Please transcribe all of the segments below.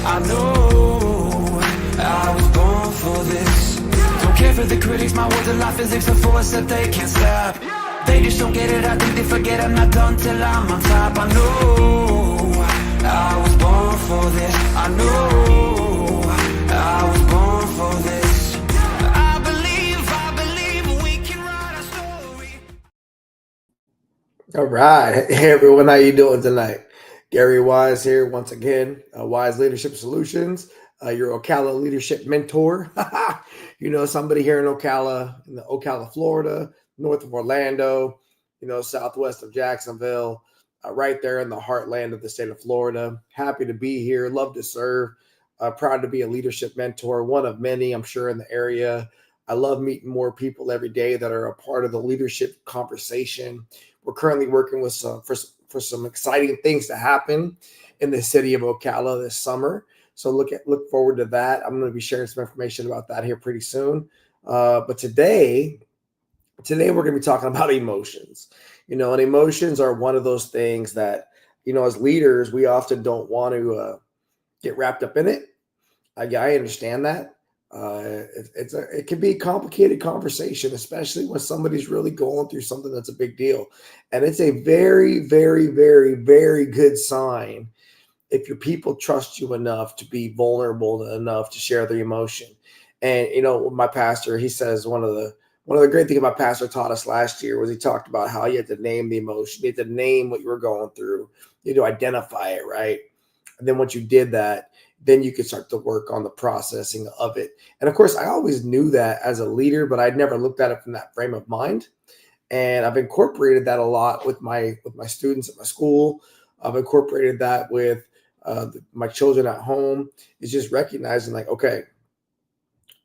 I know I was born for this. Don't care for the critics, my words are like physics, a force that they can't stop. They just don't get it, I think they forget I'm not done till I'm on top. I know I was born for this. I know I was born for this. I believe we can write our story. All right. Hey, everyone. How you doing tonight? Gary Wise here once again, Wise Leadership Solutions, your Ocala leadership mentor. Somebody here in Ocala, Florida, north of Orlando, southwest of Jacksonville, right there in the heartland of the state of Florida. Happy to be here. Love to serve. Proud to be a leadership mentor, one of many, I'm sure, in the area. I love meeting more people every day that are a part of the leadership conversation. We're currently working with for some exciting things to happen in the city of Ocala this summer. So look forward to that. I'm going to be sharing some information about that here pretty soon. But today we're going to be talking about emotions. And emotions are one of those things that, as leaders, we often don't want to get wrapped up in it. I understand that. It can be a complicated conversation, especially when somebody's really going through something that's a big deal. And it's a very, very, very, very good sign if your people trust you enough to be vulnerable enough to share their emotion. And my pastor, he says one of the great things my pastor taught us last year was he talked about how you had to name the emotion, you had to name what you were going through, you had to identify it, right? And then once you did that, then you could start to work on the processing of it. And of course, I always knew that as a leader, but I'd never looked at it from that frame of mind. And I've incorporated that a lot with my students at my school. I've incorporated that with my children at home. Is just recognizing like, okay,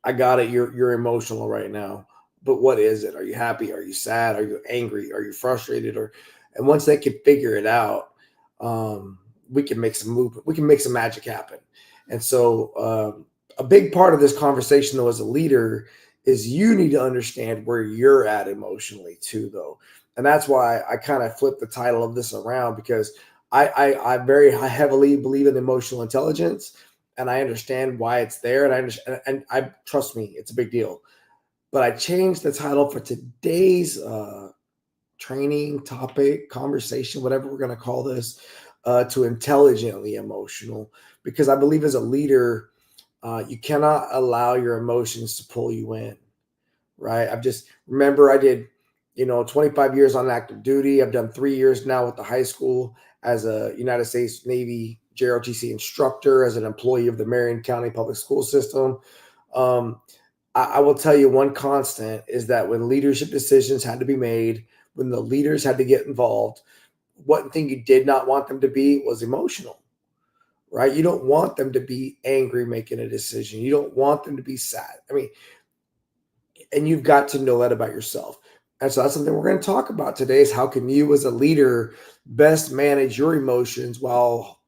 I got it. You're emotional right now, but what is it? Are you happy? Are you sad? Are you angry? Are you frustrated? And once they can figure it out, we can make some movement. We can make some magic happen. And so a big part of this conversation, though, as a leader, is you need to understand where you're at emotionally too, though. And that's why I kind of flipped the title of this around, because I very heavily believe in emotional intelligence, and I understand why it's there. And I understand, and I trust me, it's a big deal. But I changed the title for today's training topic, conversation, whatever we're going to call this, to intelligently emotional, because I believe as a leader, you cannot allow your emotions to pull you in, right? I did, 25 years on active duty. I've done 3 years now with the high school as a United States Navy JROTC instructor, as an employee of the Marion County Public School System. I will tell you one constant is that when leadership decisions had to be made, when the leaders had to get involved, one thing you did not want them to be was emotional, right? You don't want them to be angry making a decision. You don't want them to be sad. And you've got to know that about yourself. And so that's something we're going to talk about today, is how can you as a leader best manage your emotions while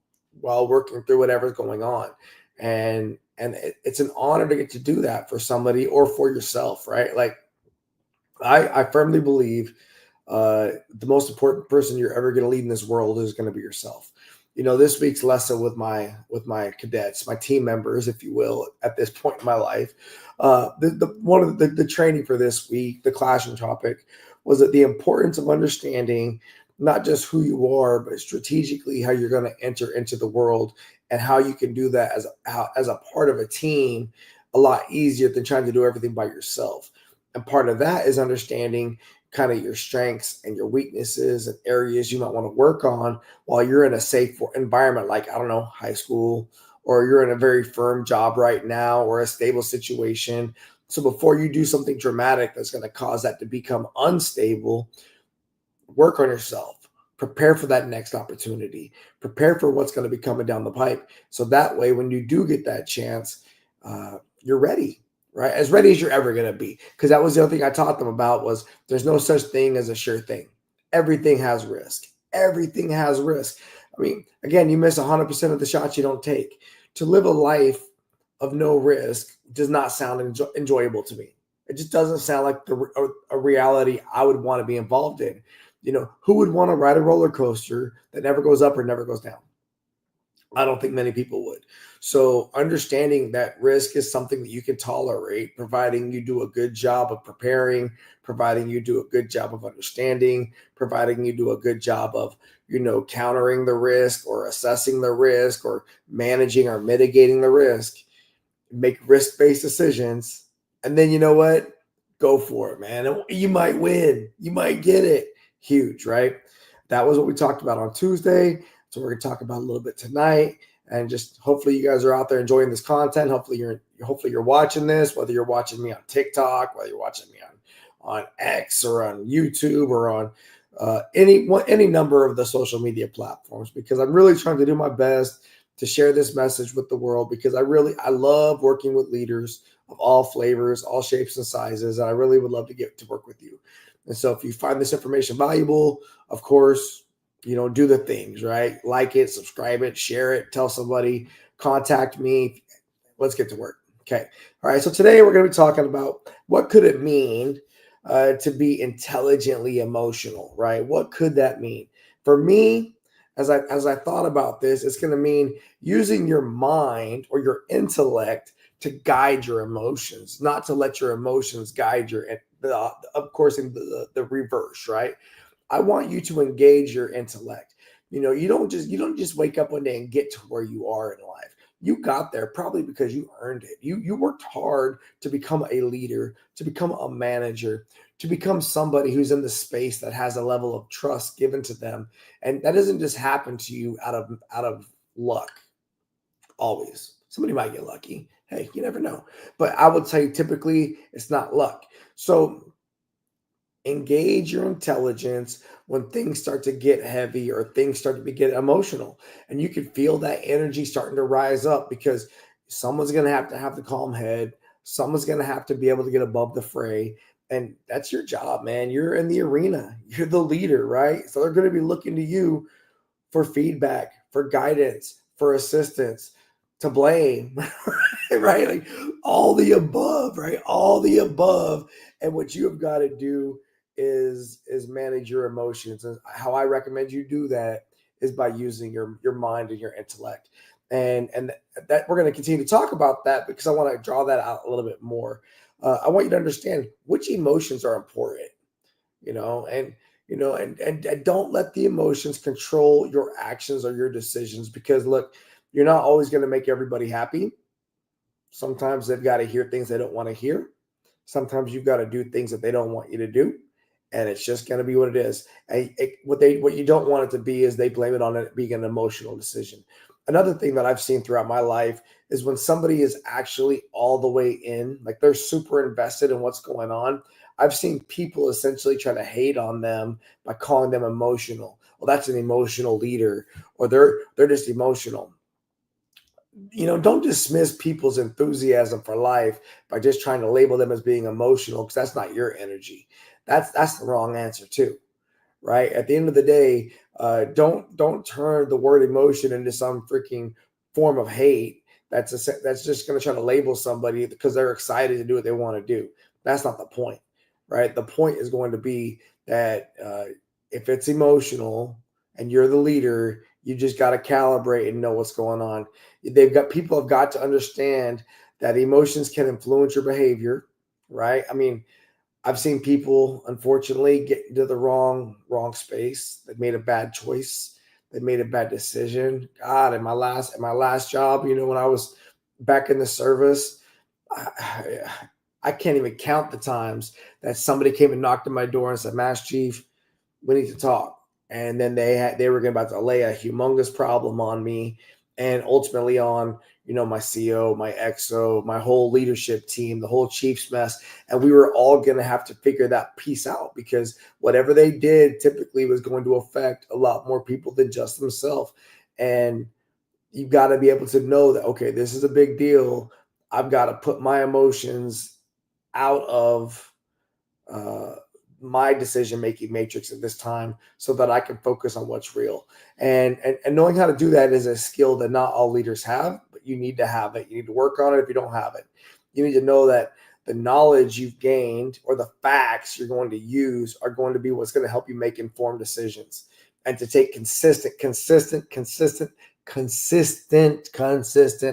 working through whatever's going on. And it's an honor to get to do that for somebody or for yourself, right? Like I firmly believe the most important person you're ever going to lead in this world is going to be yourself. This week's lesson with my cadets, my team members, if you will, at this point in my life, one of the training for this week, the classroom topic, was that the importance of understanding not just who you are, but strategically how you're going to enter into the world, and how you can do that as a part of a team a lot easier than trying to do everything by yourself. And part of that is understanding kind of your strengths and your weaknesses and areas you might want to work on while you're in a safe environment, like, I don't know, high school, or you're in a very firm job right now, or a stable situation. So before you do something dramatic that's going to cause that to become unstable, work on yourself. Prepare for that next opportunity. Prepare for what's going to be coming down the pipe. So that way, when you do get that chance, you're ready. Right? As ready as you're ever going to be. Because that was the other thing I taught them about, was there's no such thing as a sure thing. Everything has risk. Everything has risk. Again, you miss 100% of the shots you don't take. To live a life of no risk does not sound enjoyable to me. It just doesn't sound like a reality I would want to be involved in. Who would want to ride a roller coaster that never goes up or never goes down? I don't think many people would. So understanding that risk is something that you can tolerate, providing you do a good job of preparing, providing you do a good job of understanding, providing you do a good job of, countering the risk or assessing the risk or managing or mitigating the risk, make risk-based decisions, and then you know what? Go for it, man. And you might win. You might get it. Huge, right? That was what we talked about on Tuesday. So we're going to talk about a little bit tonight, and just hopefully you guys are out there enjoying this content. Hopefully you're watching this, whether you're watching me on TikTok, whether you're watching me on X or on YouTube or on any number of the social media platforms, because I'm really trying to do my best to share this message with the world, because I love working with leaders of all flavors, all shapes and sizes, and I really would love to get to work with you. And so if you find this information valuable, of course, do the things, right? Like it, subscribe it, share it, tell somebody, contact me. Let's get to work. Okay. All right. So today we're going to be talking about what could it mean to be intelligently emotional, right? What could that mean? For me, as I thought about this, it's going to mean using your mind or your intellect to guide your emotions, not to let your emotions guide your, of course, in the reverse, right? I want you to engage your intellect. You don't just wake up one day and get to where you are in life. You got there probably because you earned it. You worked hard to become a leader, to become a manager, to become somebody who's in the space that has a level of trust given to them. And that doesn't just happen to you out of luck. Always. Somebody might get lucky. Hey, you never know. But I would tell you typically it's not luck. So engage your intelligence when things start to get heavy or things start to get emotional, and you can feel that energy starting to rise up, because someone's going to have the calm head. Someone's going to have to be able to get above the fray, and that's your job, man. You're in the arena, you're the leader, right? So they're going to be looking to you for feedback, for guidance, for assistance, to blame, right? Like all the above, right? All the above. And what you have got to do is manage your emotions. And how I recommend you do that is by using your mind and your intellect. And that we're going to continue to talk about that, because I want to draw that out a little bit more. I want you to understand which emotions are important, and don't let the emotions control your actions or your decisions, because look, you're not always going to make everybody happy. Sometimes they've got to hear things they don't want to hear. Sometimes you've got to do things that they don't want you to do, and it's just going to be what it is. What you don't want it to be is they blame it on it being an emotional decision. Another thing that I've seen throughout my life is when somebody is actually all the way in, like they're super invested in what's going on. I've seen people essentially try to hate on them by calling them emotional. Well, that's an emotional leader, or they're just emotional. Don't dismiss people's enthusiasm for life by just trying to label them as being emotional, because that's not your energy. That's the wrong answer too, right? At the end of the day, don't turn the word emotion into some freaking form of hate. That's just going to try to label somebody because they're excited to do what they want to do. That's not the point, right? The point is going to be that if it's emotional and you're the leader, you just got to calibrate and know what's going on. People have got to understand that emotions can influence your behavior, right? I mean, I've seen people unfortunately get into the wrong space. They made a bad choice. They made a bad decision. God, in my last job, when I was back in the service, I can't even count the times that somebody came and knocked on my door and said, "Master Chief, we need to talk." And then they were about to lay a humongous problem on me, and ultimately on my CO, my XO, my whole leadership team, the whole Chiefs mess, and we were all going to have to figure that piece out, because whatever they did typically was going to affect a lot more people than just themselves. And you've got to be able to know that, okay, this is a big deal. I've got to put my emotions out of my decision making matrix at this time, so that I can focus on what's real. And knowing how to do that is a skill that not all leaders have, but you need to have it. You need to work on it. If you don't have it, you need to know that the knowledge you've gained or the facts you're going to use are going to be what's going to help you make informed decisions, and to take consistent consistent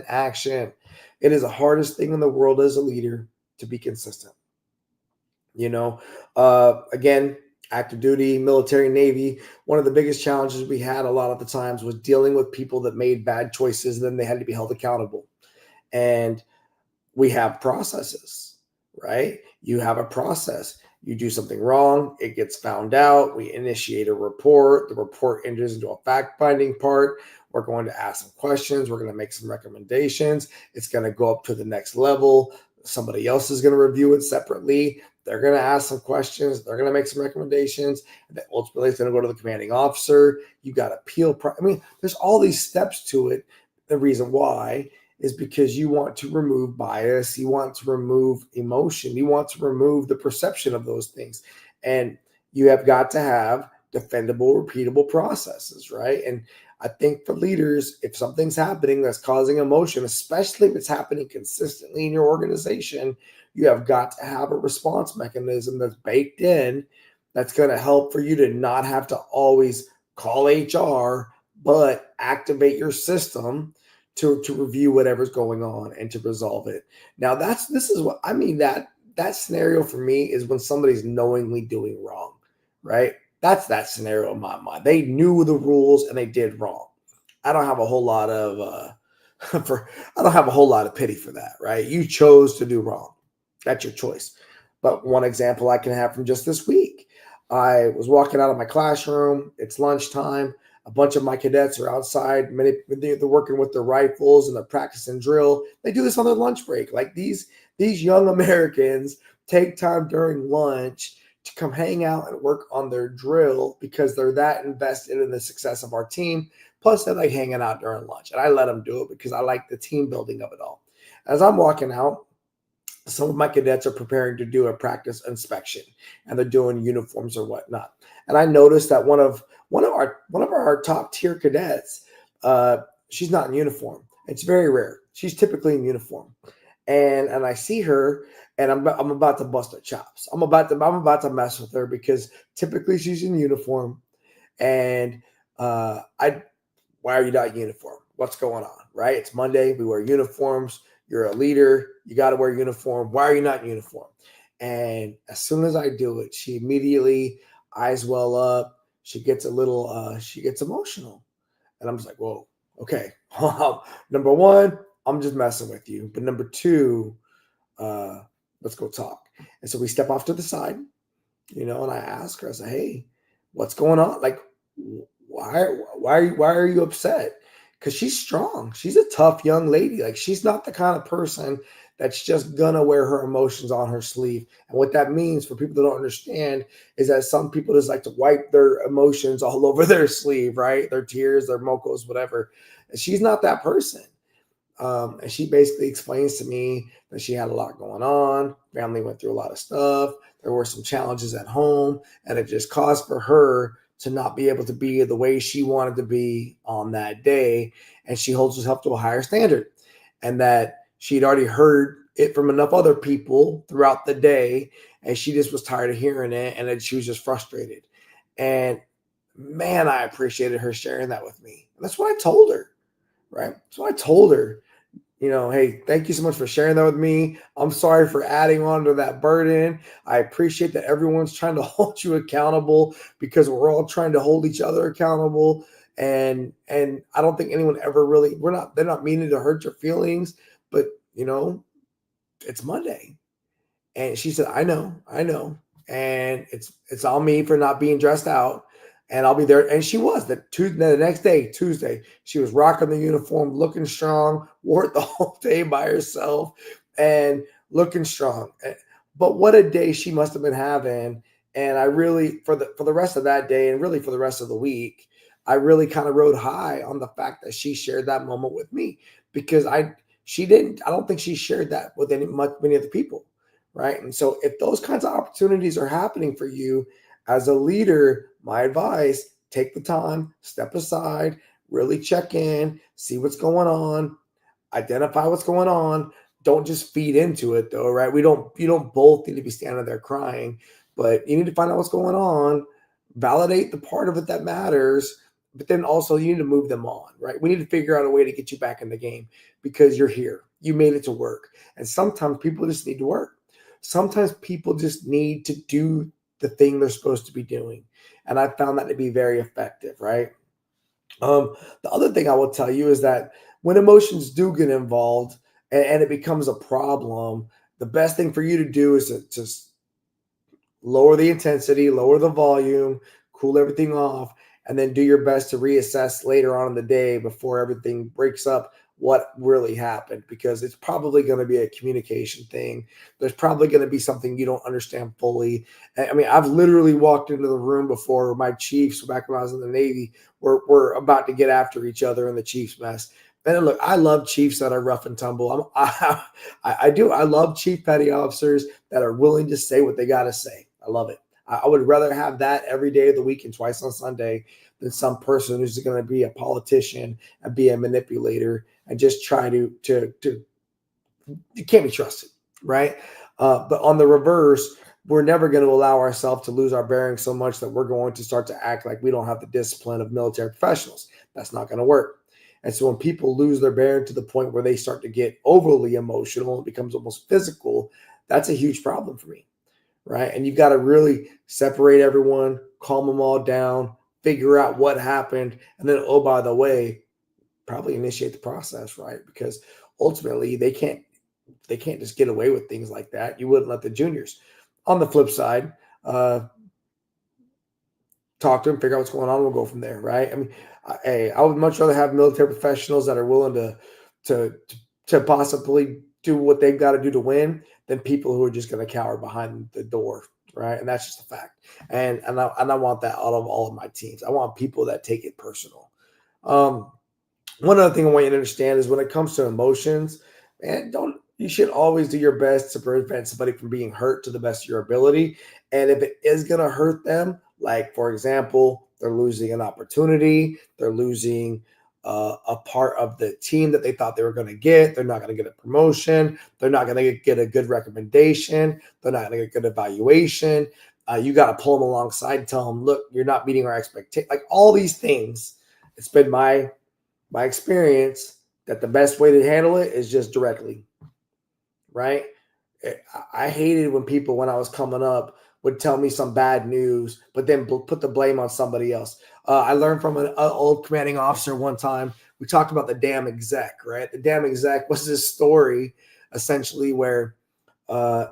action. It is the hardest thing in the world as a leader to be consistent. You know, again, active duty, military, Navy, one of the biggest challenges we had a lot of the times was dealing with people that made bad choices and then they had to be held accountable. And we have processes, right? You have a process. You do something wrong, it gets found out. We initiate a report. The report enters into a fact finding part. We're going to ask some questions. We're going to make some recommendations. It's going to go up to the next level. Somebody else is going to review it separately. They're going to ask some questions. They're going to make some recommendations. And then ultimately, it's going to go to the commanding officer. You got appeal. I mean, there's all these steps to it. The reason why is because you want to remove bias, you want to remove emotion, you want to remove the perception of those things. And you have got to have defendable, repeatable processes, right? And I think for leaders, if something's happening that's causing emotion, especially if it's happening consistently in your organization, you have got to have a response mechanism that's baked in that's going to help for you to not have to always call HR, but activate your system to review whatever's going on and to resolve it. Now this is what I mean, that scenario for me is when somebody's knowingly doing wrong, right? That's that scenario in my mind. They knew the rules and they did wrong. I don't have a whole lot of I don't have a whole lot of pity for that, right? You chose to do wrong. That's your choice. But one example I can have from just this week, I was walking out of my classroom. It's lunchtime. A bunch of my cadets are outside. They're working with their rifles and they're practicing drill. They do this on their lunch break. Like these young Americans take time during lunch to come hang out and work on their drill because they're that invested in the success of our team. Plus, they like hanging out during lunch. And I let them do it because I like the team building of it all. As I'm walking out, some of my cadets are preparing to do a practice inspection and they're doing uniforms or whatnot. And I noticed that one of our top tier cadets, she's not in uniform. It's very rare. She's typically in uniform. And I see her and I'm about to bust her chops. I'm about to mess with her because typically she's in uniform. And why are you not in uniform? What's going on? Right? It's Monday. We wear uniforms. You're a leader. You got to wear uniform. Why are you not in uniform? And as soon as I do it, she immediately eyes well up. She gets she gets emotional. And I'm just like, whoa, okay. Number one, I'm just messing with you. But number two, let's go talk. And so we step off to the side, and I ask her, I say, hey, what's going on? Like, why are you upset? Because she's strong. She's a tough young lady. Like, she's not the kind of person that's just gonna wear her emotions on her sleeve. And what that means for people that don't understand is that some people just like to wipe their emotions all over their sleeve, right? Their tears, their mocos, whatever. And she's not that person. And she basically explains to me that she had a lot going on. Family went through a lot of stuff. There were some challenges at home, and it just caused for her to not be able to be the way she wanted to be on that day. And she holds herself to a higher standard, and that she'd already heard it from enough other people throughout the day. And she just was tired of hearing it. And then she was just frustrated. And man, I appreciated her sharing that with me. And that's what I told her, right? So I told her, hey, thank you so much for sharing that with me. I'm sorry for adding on to that burden. I appreciate that everyone's trying to hold you accountable because we're all trying to hold each other accountable. And I don't think anyone ever really, they're not meaning to hurt your feelings, but it's Monday. And she said, I know. And it's on me for not being dressed out. And I'll be there. And she was. The next day, Tuesday, she was rocking the uniform, looking strong, wore it the whole day by herself and looking strong. But what a day she must have been having. And I really, for the rest of that day and really for the rest of the week, I really kind of rode high on the fact that she shared that moment with me because I don't think she shared that with many other people. Right. And so if those kinds of opportunities are happening for you as a leader, my advice, take the time, step aside, really check in, see what's going on, identify what's going on. Don't just feed into it though, right? You don't both need to be standing there crying, but you need to find out what's going on, validate the part of it that matters, but then also you need to move them on, right? We need to figure out a way to get you back in the game because you're here. You made it to work. And sometimes people just need to work. Sometimes people just need to do the thing they're supposed to be doing. And I found that to be very effective, right? The other thing I will tell you is that when emotions do get involved and it becomes a problem, the best thing for you to do is to just lower the intensity, lower the volume, cool everything off, and then do your best to reassess later on in the day before everything breaks up what really happened, because it's probably going to be a communication thing. There's probably going to be something you don't understand fully. I mean, I've literally walked into the room before my Chiefs back when I was in the Navy were about to get after each other in the Chiefs mess. And then, look, I love Chiefs that are rough and tumble. I do. I love Chief Petty Officers that are willing to say what they got to say. I love it. I would rather have that every day of the week and twice on Sunday than some person who's going to be a politician and be a manipulator and just try to you can't be trusted, right? But on the reverse, we're never going to allow ourselves to lose our bearings so much that we're going to start to act like we don't have the discipline of military professionals. That's not going to work. And so when people lose their bearing to the point where they start to get overly emotional, it becomes almost physical, that's a huge problem for me, right? And you've got to really separate everyone, calm them all down, figure out what happened, and then, oh, by the way, probably initiate the process, right? Because ultimately they can't just get away with things like that. You wouldn't let the juniors. On the flip side, talk to them, figure out what's going on, we'll go from there, right? I mean, I would much rather have military professionals that are willing to possibly do what they've got to do to win than people who are just going to cower behind the door, right? And that's just a fact. And I want that out of all of my teams. I want people that take it personal. One other thing I want you to understand is when it comes to emotions, man, you should always do your best to prevent somebody from being hurt to the best of your ability. And if it is going to hurt them, like, for example, they're losing an opportunity, they're losing a part of the team that they thought they were going to get, they're not going to get a promotion, they're not going to get a good recommendation, they're not going to get a good evaluation. You got to pull them alongside and tell them, look, you're not meeting our expectations. Like all these things, it's been my experience that the best way to handle it is just directly, right? I hated when people, when I was coming up, would tell me some bad news, but then put the blame on somebody else. I learned from an old commanding officer one time. We talked about the damn exec, right? The damn exec was this story essentially where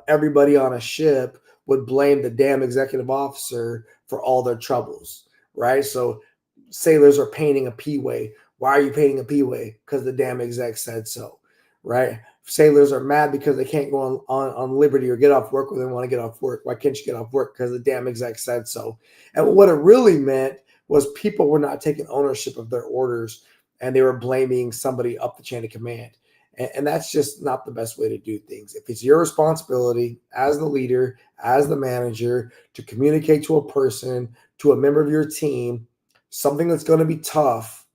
everybody on a ship would blame the damn executive officer for all their troubles, right? So sailors are painting a P-way. Why are you painting a P-way? Because the damn exec said so, right? Sailors are mad because they can't go on liberty or get off work when they want to get off work. Why can't you get off work? Because the damn exec said so. And what it really meant was people were not taking ownership of their orders and they were blaming somebody up the chain of command. And that's just not the best way to do things. If it's your responsibility as the leader, as the manager, to communicate to a person, to a member of your team, something that's going to be tough,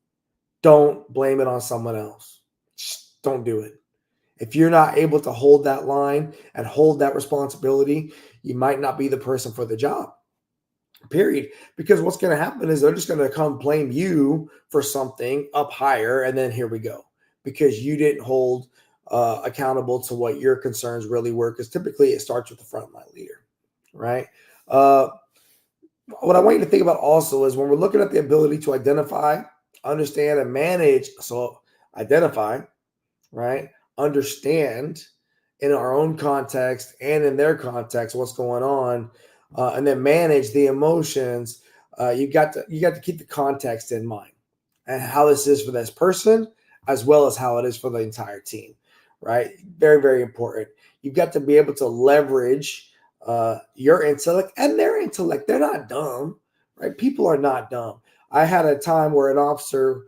don't blame it on someone else. Just don't do it. If you're not able to hold that line and hold that responsibility, you might not be the person for the job, period. Because what's going to happen is they're just going to come blame you for something up higher, and then here we go. Because you didn't hold accountable to what your concerns really were, because typically it starts with the frontline leader, right? What I want you to think about also is when we're looking at the ability to identify, understand, and manage, so identify, right? Understand in our own context and in their context what's going on, and then manage the emotions. You got to keep the context in mind and how this is for this person as well as how it is for the entire team, right? Very, very important. You've got to be able to leverage your intellect and their intellect. They're not dumb, right? People are not dumb. I had a time where an officer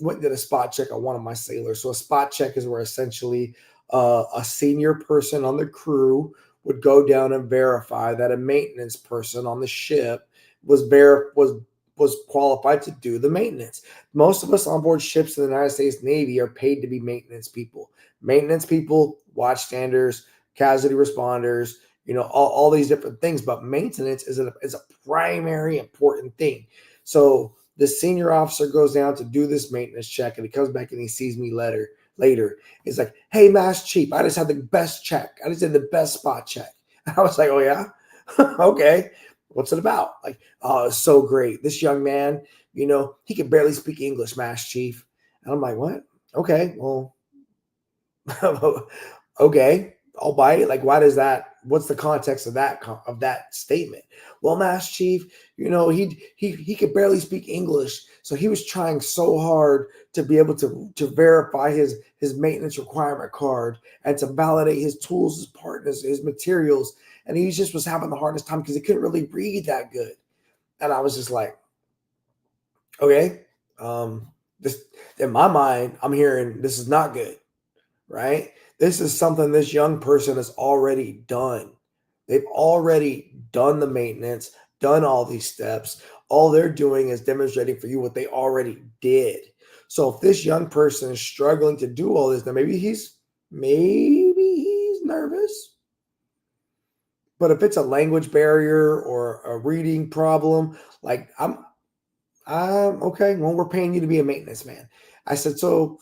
went and did a spot check on one of my sailors. So a spot check is where essentially a senior person on the crew would go down and verify that a maintenance person on the ship was qualified to do the maintenance. Most of us on board ships in the United States Navy are paid to be maintenance people. Maintenance people, watchstanders, casualty responders, all these different things. But maintenance is a primary important thing. So The senior officer goes down to do this maintenance check, and he comes back and he sees me later. He's like, "Hey, Mass Chief, I just had the best check. I just did the best spot check." And I was like, "Oh yeah, okay. What's it about?" Like, "Oh, it's so great. This young man, he can barely speak English, Mass Chief." And I'm like, "What? Okay, well, okay, I'll buy it. Like, why does that? What's the context of that statement?" "Well, Mass Chief, he could barely speak English, so he was trying so hard to be able to verify his maintenance requirement card and to validate his tools, his partners, his materials, and he just was having the hardest time because he couldn't really read that good." And I was just like, "Okay, this in my mind, I'm hearing this is not good." Right? This is something this young person has already done. They've already done the maintenance, done all these steps. All they're doing is demonstrating for you what they already did. So if this young person is struggling to do all this, then maybe he's nervous. But if it's a language barrier or a reading problem, like I'm okay. Well, we're paying you to be a maintenance man. I said, "So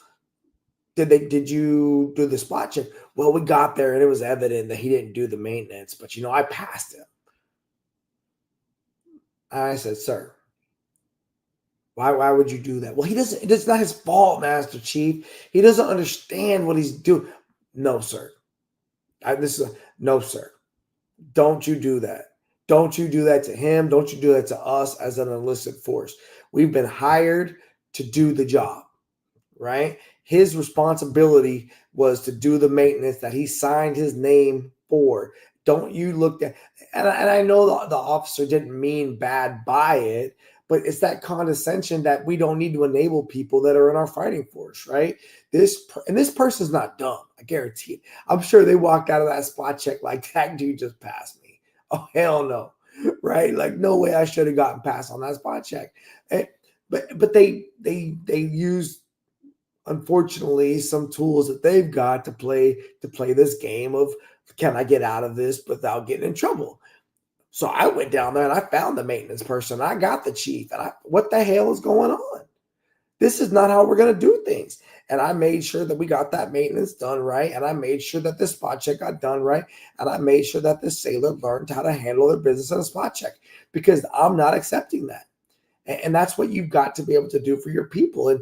did you do the spot check?" "Well, we got there and it was evident that he didn't do the maintenance, but I passed him." I said, "Sir, why would you do that?" "Well, he doesn't, it's not his fault, Master Chief. He doesn't understand what he's doing." "No, sir. No, sir. Don't you do that. Don't you do that to him. Don't you do that to us as an enlisted force. We've been hired to do the job." Right? His responsibility was to do the maintenance that he signed his name for. Don't you look at, and I know the officer didn't mean bad by it, but it's that condescension that we don't need to enable people that are in our fighting force, right? This person's not dumb. I guarantee it. I'm sure they walked out of that spot check like, "That dude just passed me. Oh, hell no." Right? Like, no way I should have gotten passed on that spot check. But they used, unfortunately, some tools that they've got to play this game of, can I get out of this without getting in trouble? So I went down there and I found the maintenance person. I got the chief, and what the hell is going on? This is not how we're going to do things. And I made sure that we got that maintenance done right. And I made sure that the spot check got done right. And I made sure that the sailor learned how to handle their business in a spot check, because I'm not accepting that. And that's what you've got to be able to do for your people. And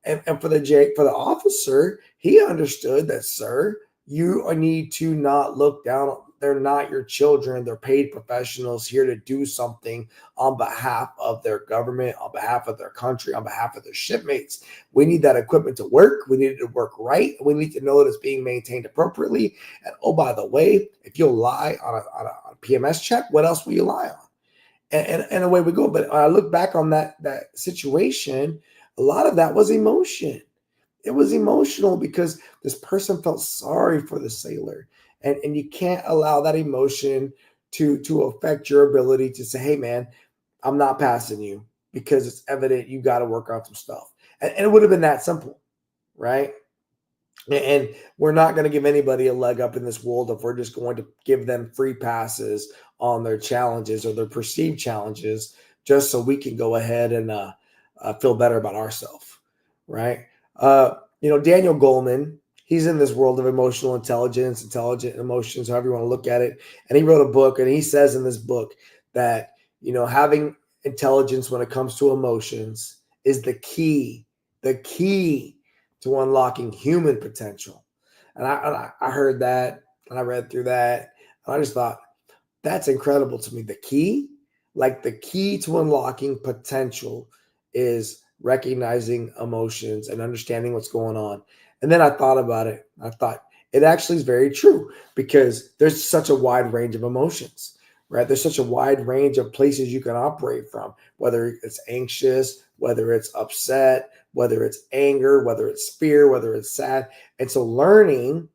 and for the officer, he understood that, "Sir, you need to not look down. They're not your children. They're paid professionals here to do something on behalf of their government, on behalf of their country, on behalf of their shipmates. We need that equipment to work. We need it to work right. We need to know that it's being maintained appropriately. And oh, by the way, if you'll lie on a PMS check, what else will you lie on?" And away we go. But when I look back on that situation, a lot of that was emotion. It was emotional because this person felt sorry for the sailor, and you can't allow that emotion to affect your ability to say, "Hey, man, I'm not passing you because it's evident you got to work on some stuff." And it would have been that simple, right? And we're not going to give anybody a leg up in this world if we're just going to give them free passes on their challenges or their perceived challenges, just so we can go ahead and feel better about ourselves, right? Daniel Goleman, he's in this world of emotional intelligence, intelligent emotions, however you want to look at it. And he wrote a book, and he says in this book that, having intelligence when it comes to emotions is the key to unlocking human potential. And I heard that, and I read through that, and I just thought, that's incredible to me. The key to unlocking potential is recognizing emotions and understanding what's going on. And then I thought about it. I thought it actually is very true, because there's such a wide range of emotions, right? There's such a wide range of places you can operate from, whether it's anxious, whether it's upset, whether it's anger, whether it's fear, whether it's sad. And so learning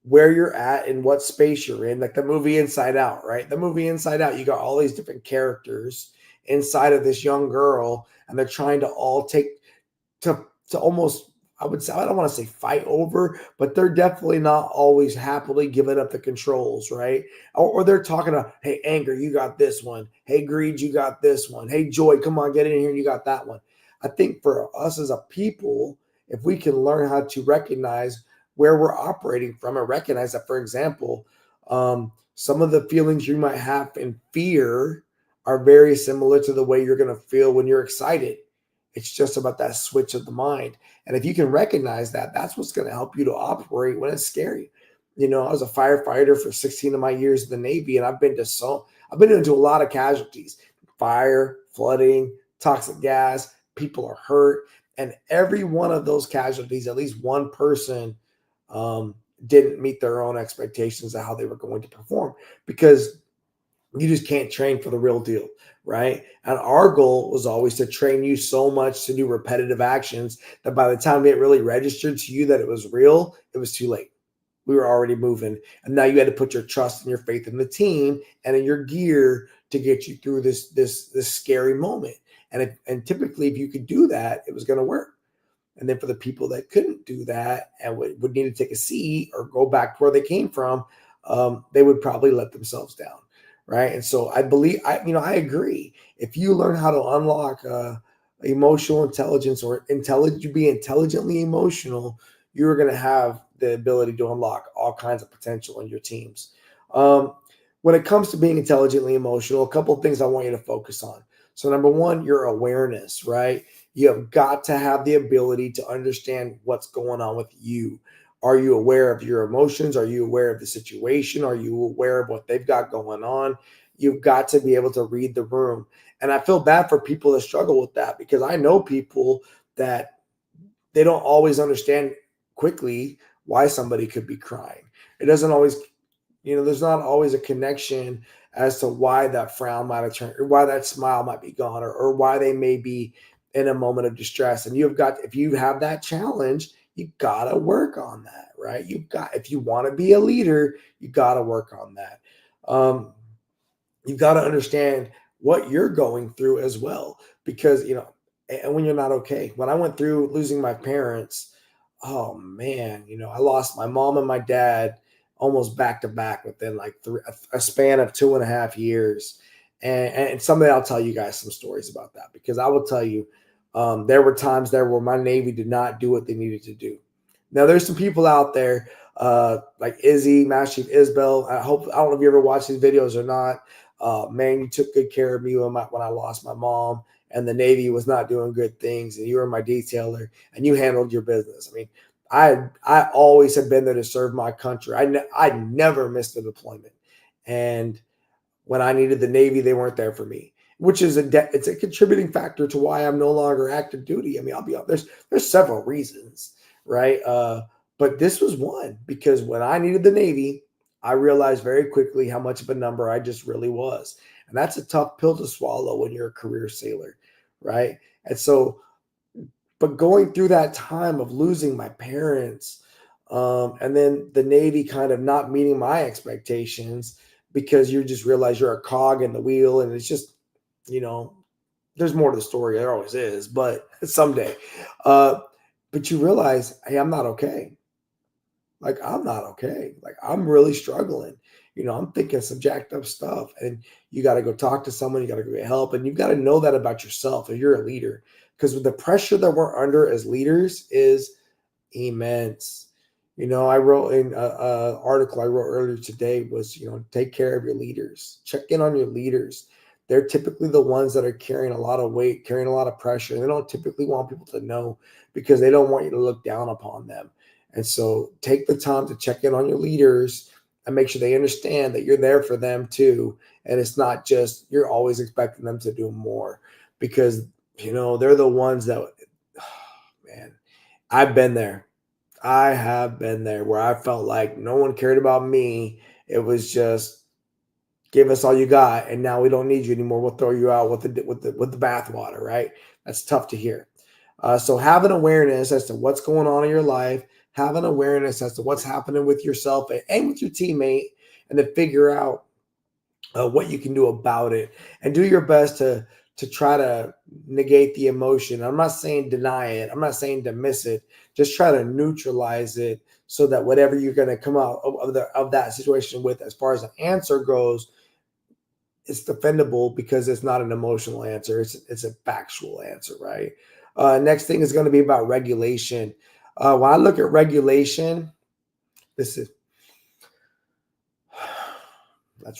where you're at and what space you're in, like the movie Inside Out, right? The movie Inside Out, you got all these different characters inside of this young girl, and they're trying to all take to almost I would say, I don't want to say fight over, but they're definitely not always happily giving up the controls, right? Or they're talking about, hey, anger, you got this one. Hey, greed, you got this one. Hey, joy, come on, get in here, you got that one. I think for us as a people, if we can learn how to recognize where we're operating from and recognize that, for example, some of the feelings you might have in fear are very similar to the way you're going to feel when you're excited. It's just about that switch of the mind. And if you can recognize that, that's what's going to help you to operate when it's scary. You know, I was a firefighter for 16 of my years in the Navy, and I've been into a lot of casualties, fire, flooding, toxic gas, people are hurt. And every one of those casualties, at least one person didn't meet their own expectations of how they were going to perform, because you just can't train for the real deal, right? And our goal was always to train you so much to do repetitive actions that by the time it really registered to you that it was real, it was too late. We were already moving. And now you had to put your trust and your faith in the team and in your gear to get you through this scary moment. And typically, if you could do that, it was going to work. And then for the people that couldn't do that and would need to take a seat or go back to where they came from, they would probably let themselves down, right? And so I believe, I agree. If you learn how to unlock emotional intelligence or be intelligently emotional, you're going to have the ability to unlock all kinds of potential in your teams. When it comes to being intelligently emotional, a couple of things I want you to focus on. So number one, your awareness, right? You have got to have the ability to understand what's going on with you. Are you aware of your emotions? Are you aware of the situation? Are you aware of what they've got going on? You've got to be able to read the room. And I feel bad for people that struggle with that, because I know people that they don't always understand quickly why somebody could be crying. It doesn't always, there's not always a connection as to why that frown might have turned, or why that smile might be gone, or why they may be in a moment of distress. And if you have that challenge, you gotta work on that, right? If you want to be a leader, you gotta work on that. You've got to understand what you're going through as well, because and when you're not okay. When I went through losing my parents, oh man, I lost my mom and my dad almost back to back within like a span of 2.5 years. And someday I'll tell you guys some stories about that, because I will tell you, there were times there where my Navy did not do what they needed to do. Now there's some people out there, like Izzy, Master Chief Isbell. I don't know if you ever watched these videos or not. Man, you took good care of me when I lost my mom, and the Navy was not doing good things, and you were my detailer, and you handled your business. I mean, I always have been there to serve my country. I never missed a deployment, and when I needed the Navy, they weren't there for me, which is it's a contributing factor to why I'm no longer active duty. I mean, I'll be honest, there's several reasons, right? But this was one, because when I needed the Navy, I realized very quickly how much of a number I just really was. And that's a tough pill to swallow when you're a career sailor, right? And so, but going through that time of losing my parents, and then the Navy kind of not meeting my expectations, because you just realize you're a cog in the wheel, and it's just, there's more to the story. There always is, but someday. But you realize, hey, I'm not okay. Like, I'm not okay. Like, I'm really struggling. I'm thinking some jacked up stuff, and you got to go talk to someone. You got to go get help, and you've got to know that about yourself if you're a leader, because the pressure that we're under as leaders is immense. I wrote in a article I wrote earlier today was, take care of your leaders. Check in on your leaders. They're typically the ones that are carrying a lot of weight, carrying a lot of pressure. And they don't typically want people to know, because they don't want you to look down upon them. And so take the time to check in on your leaders and make sure they understand that you're there for them too. And it's not just you're always expecting them to do more, because, they're the ones that, man, I've been there. I have been there where I felt like no one cared about me. It was just, give us all you got, and now we don't need you anymore. We'll throw you out with the bathwater, right? That's tough to hear. So have an awareness as to what's going on in your life. Have an awareness as to what's happening with yourself and with your teammate, and then figure out what you can do about it, and do your best to try to negate the emotion. I'm not saying deny it. I'm not saying dismiss it. Just try to neutralize it so that whatever you're going to come out of that situation with, as far as an answer goes, it's defendable because it's not an emotional answer. It's a factual answer, right? Next thing is going to be about regulation. When I look at regulation, that's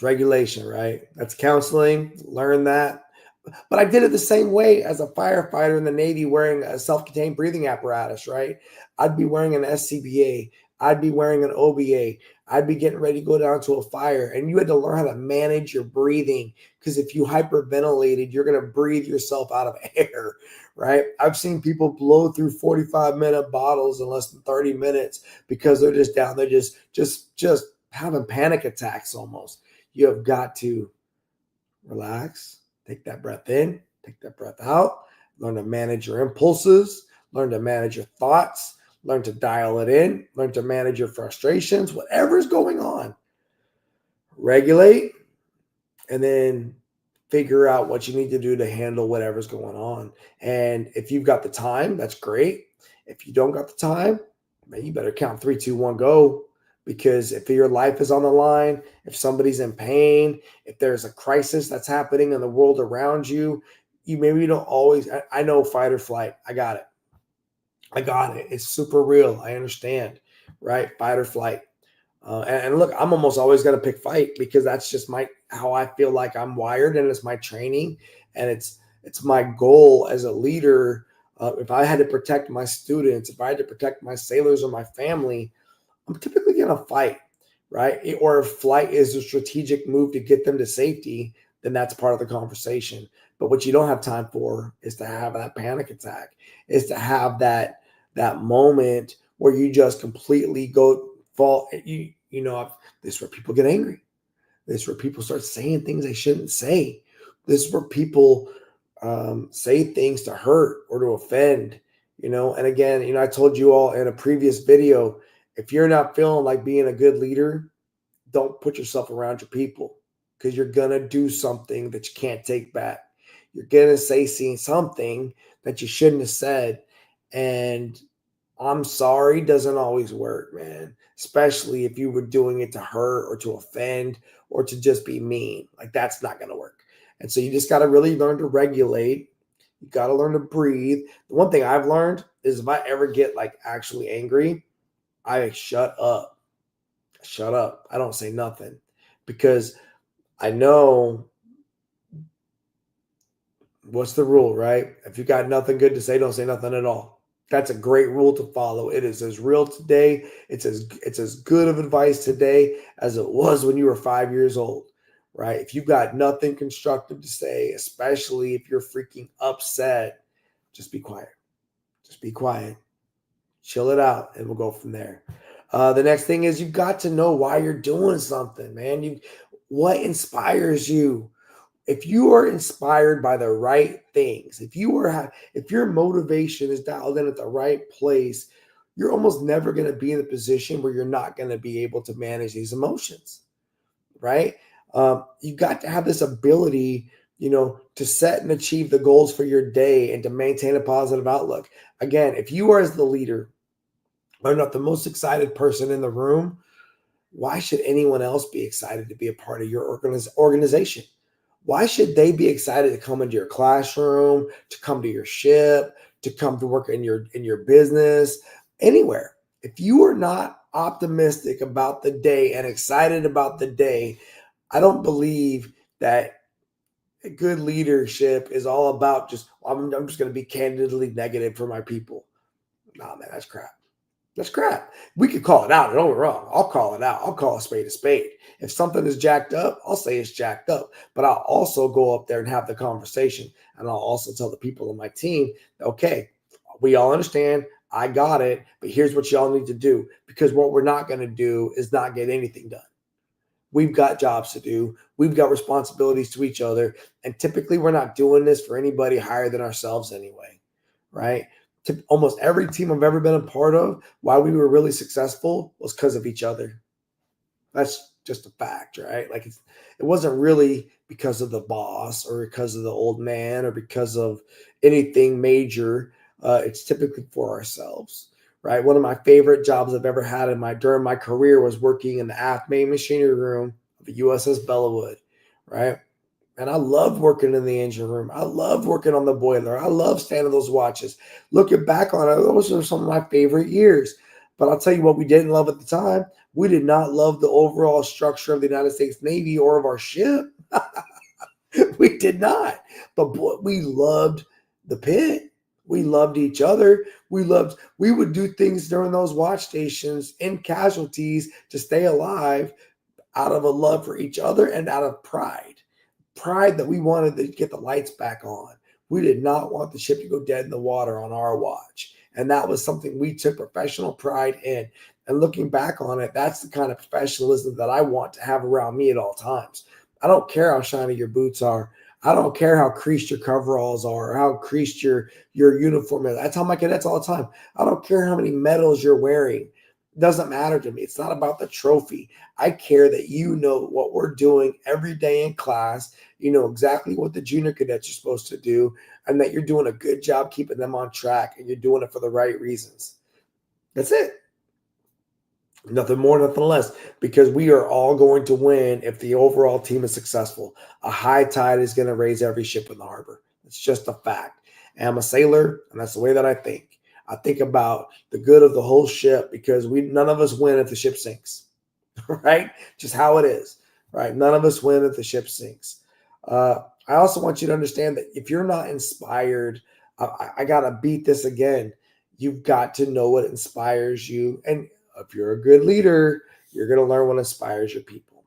regulation, right? That's counseling. Learn that. But I did it the same way as a firefighter in the Navy wearing a self-contained breathing apparatus, right? I'd be wearing an SCBA. I'd be wearing an OBA. I'd be getting ready to go down to a fire. And you had to learn how to manage your breathing, because if you hyperventilated, you're going to breathe yourself out of air, right? I've seen people blow through 45-minute bottles in less than 30 minutes because they're just down. They're just having panic attacks almost. You have got to relax. Take that breath in, take that breath out, learn to manage your impulses, learn to manage your thoughts, learn to dial it in, learn to manage your frustrations, whatever's going on. Regulate, and then figure out what you need to do to handle whatever's going on. And if you've got the time, that's great. If you don't got the time, man, you better count 3, 2, 1, go. Because if your life is on the line, if somebody's in pain, if there's a crisis that's happening in the world around you, you maybe don't always, I know fight or flight. I got it. It's super real. I understand, right? Fight or flight. And look, I'm almost always going to pick fight because that's just how I feel like I'm wired, and it's my training, and it's my goal as a leader. If I had to protect my students, if I had to protect my sailors or my family, I'm typically going to fight, right? Or if flight is a strategic move to get them to safety, then that's part of the conversation. But what you don't have time for is to have that panic attack, is to have that moment where you just completely fall. You know, this is where people get angry. This is where people start saying things they shouldn't say. This is where people say things to hurt or to offend, And again, I told you all in a previous video, if you're not feeling like being a good leader, don't put yourself around your people, because you're going to do something that you can't take back. You're going to say something that you shouldn't have said. And I'm sorry doesn't always work, man, especially if you were doing it to hurt or to offend or to just be mean. Like, that's not going to work. And so you just got to really learn to regulate. You got to learn to breathe. The one thing I've learned is if I ever get actually angry, I shut up. I don't say nothing, because I know what's the rule, right? If you got nothing good to say, don't say nothing at all. That's a great rule to follow. It is as real today. It's as good of advice today as it was when you were 5 years old, right? If you've got nothing constructive to say, especially if you're freaking upset, just be quiet. Just be quiet. Chill it out, and we'll go from there. The next thing is you've got to know why you're doing something, man. What inspires you? If you are inspired by the right things, if your motivation is dialed in at the right place, you're almost never going to be in a position where you're not going to be able to manage these emotions, right? You've got to have this ability, to set and achieve the goals for your day and to maintain a positive outlook. Again, if you are, as the leader, are not the most excited person in the room, why should anyone else be excited to be a part of your organization? Why should they be excited to come into your classroom, to come to your ship, to come to work in your business, anywhere? If you are not optimistic about the day and excited about the day, I don't believe that good leadership is all about I'm just going to be candidly negative for my people. Nah, man, that's crap. That's crap. We could call it out. Don't get me wrong. I'll call it out. I'll call a spade a spade. If something is jacked up, I'll say it's jacked up. But I'll also go up there and have the conversation. And I'll also tell the people on my team, okay, we all understand. I got it. But here's what y'all need to do. Because what we're not going to do is not get anything done. We've got jobs to do. We've got responsibilities to each other. And typically we're not doing this for anybody higher than ourselves anyway, right? To almost every team I've ever been a part of, why we were really successful was because of each other. That's just a fact, right? It wasn't really because of the boss or because of the old man or because of anything major. It's typically for ourselves, right? One of my favorite jobs I've ever had during my career was working in the aft main machinery room of the USS Bellawood, right? And I loved working in the engine room. I loved working on the boiler. I love standing those watches. Looking back on it, those are some of my favorite years. But I'll tell you what we didn't love at the time. We did not love the overall structure of the United States Navy or of our ship. We did not. But boy, we loved the pit. We loved each other. We would do things during those watch stations in casualties to stay alive out of a love for each other and out of pride that we wanted to get the lights back on. We did not want the ship to go dead in the water on our watch. And that was something we took professional pride in. And looking back on it, that's the kind of professionalism that I want to have around me at all times. I don't care how shiny your boots are. I don't care how creased your coveralls are or how creased your uniform is. I tell my cadets all the time, I don't care how many medals you're wearing. It doesn't matter to me. It's not about the trophy. I care that you know what we're doing every day in class. You know exactly what the junior cadets are supposed to do, and that you're doing a good job keeping them on track, and you're doing it for the right reasons. That's it. Nothing more, nothing less, because we are all going to win if the overall team is successful. A high tide is going to raise every ship in the harbor. It's just a fact. And I'm a sailor, and that's the way that I think. I think about the good of the whole ship because none of us win if the ship sinks, right? Just how it is, right? None of us win if the ship sinks. I also want you to understand that if you're not inspired, I got to beat this again. You've got to know what inspires you. And if you're a good leader, you're going to learn what inspires your people.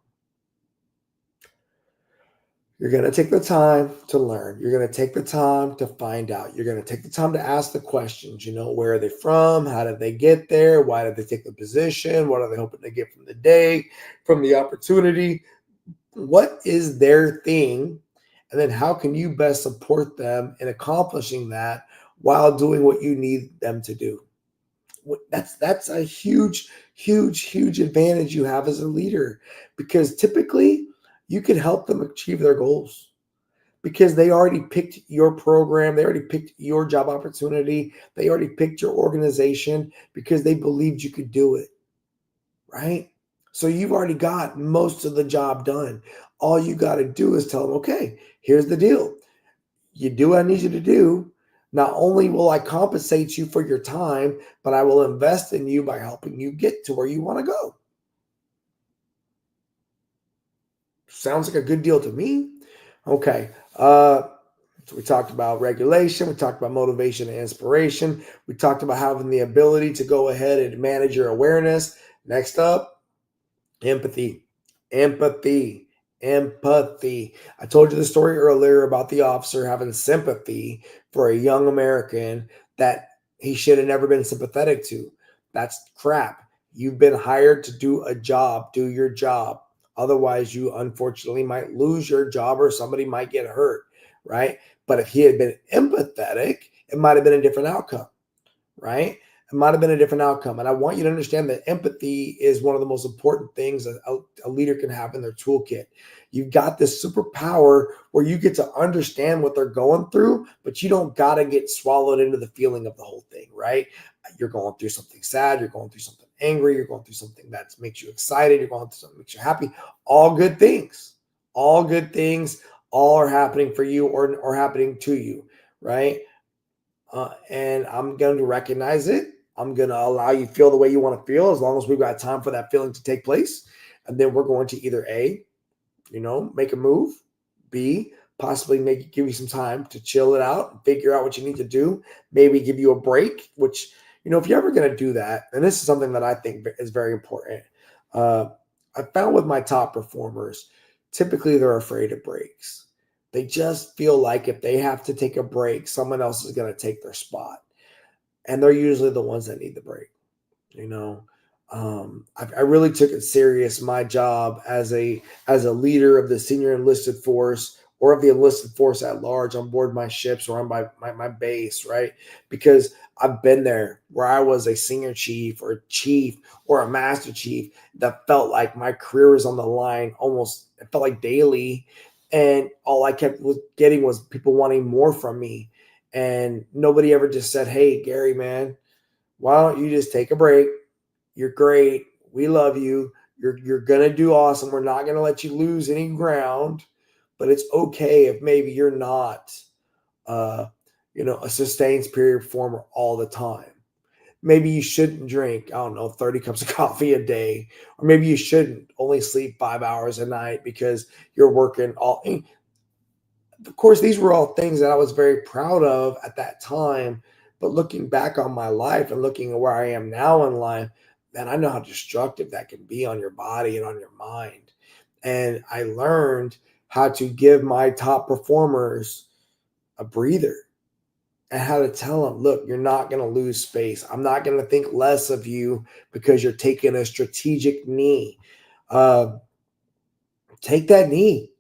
You're going to take the time to learn. You're going to take the time to find out. You're going to take the time to ask the questions. You know, where are they from? How did they get there? Why did they take the position? What are they hoping to get from the day, from the opportunity? What is their thing? And then how can you best support them in accomplishing that while doing what you need them to do? That's a huge advantage you have as a leader, because typically you can help them achieve their goals because they already picked your program, they already picked your job opportunity, they already picked your organization because they believed you could do it, right? So you've already got most of the job done. All you got to do is tell them, okay, here's the deal. You do what I need you to do. Not only will I compensate you for your time, but I will invest in you by helping you get to where you want to go. Sounds like a good deal to me. Okay. So we talked about regulation. We talked about motivation and inspiration. We talked about having the ability to go ahead and manage your awareness. Next up, empathy. Empathy. I told you the story earlier about the officer having sympathy for a young American that he should have never been sympathetic to. That's crap. You've been hired to do a job. Do your job. Otherwise, you unfortunately might lose your job or somebody might get hurt, right? But if he had been empathetic, it might have been a different outcome, right? It might have been a different outcome. And I want you to understand that empathy is one of the most important things a leader can have in their toolkit. You've got this superpower where you get to understand what they're going through, but you don't got to get swallowed into the feeling of the whole thing, right? You're going through something sad. You're going through something angry. You're going through something that makes you excited. You're going through something that makes you happy. All good things. All good things. All are happening for you or happening to you, right? And I'm going to recognize it. I'm going to allow you to feel the way you want to feel as long as we've got time for that feeling to take place. And then we're going to either A, make a move, B, possibly give you some time to chill it out and figure out what you need to do, maybe give you a break, which, if you're ever going to do that, and this is something that I think is very important. I found with my top performers, typically they're afraid of breaks. They just feel like if they have to take a break, someone else is going to take their spot. And they're usually the ones that need the break. I really took it serious, my job as a leader of the senior enlisted force or of the enlisted force at large on board my ships or on my base, right? Because I've been there where I was a senior chief or a master chief that felt like my career was on the line almost, it felt like daily. And all I kept was getting was people wanting more from me. And nobody ever just said, hey, Gary, man, why don't you just take a break? You're great. We love you. You're gonna do awesome. We're not gonna let you lose any ground, but it's okay if maybe you're not uh, a sustained superior performer all the time. Maybe you shouldn't drink, I don't know, 30 cups of coffee a day, or maybe you shouldn't only sleep 5 hours a night because you're working all. Of course, these were all things that I was very proud of at that time. But looking back on my life and looking at where I am now in life, man, I know how destructive that can be on your body and on your mind. And I learned how to give my top performers a breather and how to tell them, look, you're not going to lose space. I'm not going to think less of you because you're taking a strategic knee. Uh, take that knee,